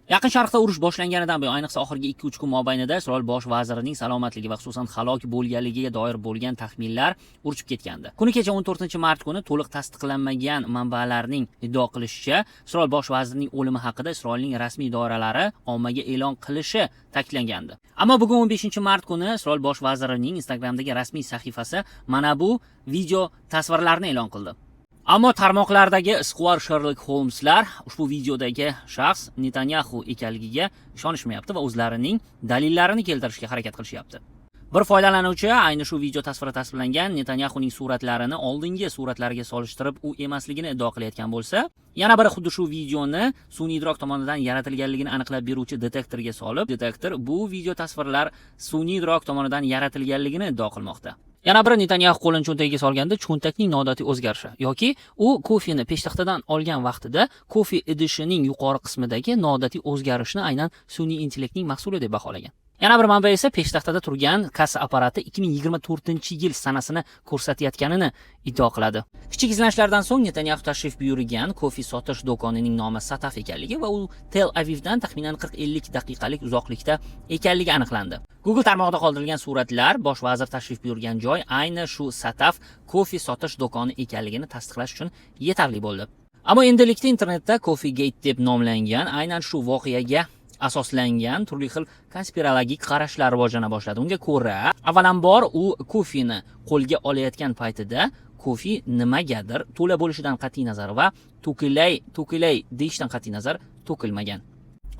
Yaqin Sharqda urush boshlanganidan buyon, ayniqsa oxirgi 2-3 kun mobaynida Isroil bosh vazirining salomatligi va xususan halok bo'lganligiga doir bo'lgan taxminlar urchib ketgandi. Kuni kecha 14-mart kuni to'liq tasdiqlanmagan manbalarning iddao qilishicha, Isroil bosh vazirining o'limi haqida Isroilning rasmiy doiralari ommaga e'lon qilishi ta'kidlangandi. Ammo bugun 15-mart kuni Isroil bosh vazirining Instagramdagi rasmiy sahifasi mana bu video tasvirlarni e'lon qildi. Ammo tarmoqlardagi Square Sherlock Holmeslar ushbu videodagi shaxs Netanyahu ekanligiga ishonishmayapti va o'zlarining dalillarini keltirishga harakat qilishyapti. Bir foydalanuvchi ayni shu video tasviri tasvirlangan Netanyahuning suratlarini oldingi suratlariga solishtirib u emasligini iddao qilayotgan bo'lsa, yana biri xuddi shu videoni sun'iy idrok tomonidan yaratilganligini aniqlab beruvchi detektorga solib, detektor bu video tasvirlar sun'iy idrok tomonidan yaratilganligini iddao qilmoqda. Yana biri Netanyahu qo'lini cho'ntagiga solganda cho'ntakning noodatiy o'zgarishi yoki u kofeni peshtaxtadan olgan vaqtida kofe idishining yuqori qismidagi noodatiy o'zgarishni aynan sun'iy intellektning mahsuli deb baholagan. Yana bir manba esa peshtaxtada turgan kassa apparati 2024-yil sanasini ko'rsatayotganini iddao qiladi. Kichik izlanishlardan so'ng Netanyahu tashrif buyurgan kofe sotish do'konining nomi Sataf ekanligi va u Tel Avivdan taxminan 40-50 daqiqalik uzoqlikda ekanligi aniqlandi. Google tarmog'ida qoldirilgan suratlar bosh vazir tashrif buyurgan joy ayni shu Sataf kofe sotish do'koni ekanligini tasdiqlash uchun yetarli bo'ldi. Ammo endilikda internetda Coffeegate deb nomlangan aynan shu voqeaga asoslangan turli xil konspirologik qarashlar rivojlana boshladi. Unga ko'ra, avvalambor u kofeni qo'lga olayotgan paytida kofe nimagadir to'la bo'lishidan qat'iy nazar va to'kilay deyishdan qat'iy nazar to'kilmagan.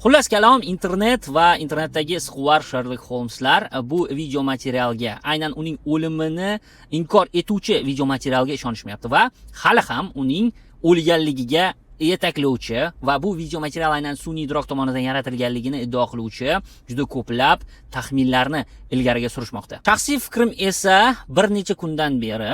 Xullas kalom, internet va internetdagi Square Sherlock Holmeslar bu video materialga, aynan uning o'limini inkor etuvchi video materialga ishonishmayapti va hali ham uning o'lganligiga yetaklovchi va bu video material aynan sun'iy idrok tomonidan yaratilganligini iddao qiluvchi juda ko'plab taxminlarni ilgariga surishmoqda. Shaxsiy fikrim esa bir necha kundan beri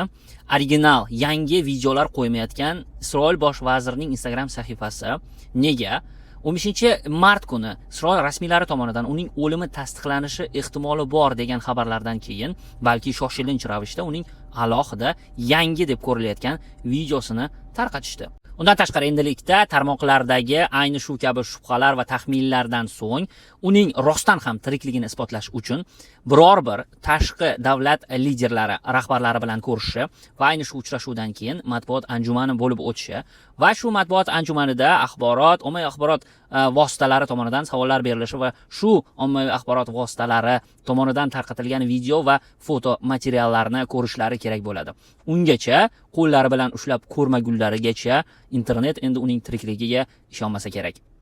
original, yangi videolar qo'ymayotgan Isroil bosh vazirining Instagram sahifasi nega 15-mart kuni Isroil rasmiylari tomonidan uning o'limi tasdiqlanishi ehtimoli bor degan xabarlardan keyin balki shoshilinch ravishda uning alohida yangi deb ko'rilayotgan videosini tarqatishdi. Undan tashqari endilikda tarmoqlardagi ayni shu kabi shubhalar va taxminlardan so'ng uning rostdan ham tirikligini isbotlash uchun biror bir tashqi davlat liderlari, rahbarlari bilan ko'rishishi va ayni shu uchrashuvdan keyin matbuot anjumani bo'lib o'tishi va shu matbuot anjumanida ommaviy axborot vositalari tomonidan savollar berilishi va shu ommaviy axborot vositalari tomonidan tarqatilgan video va foto materiallarni ko'rishlari kerak bo'ladi. Ungacha qo'llari bilan ushlab ko'rmagunlarigacha internet endi uning tirikligiga ishonmasa kerak.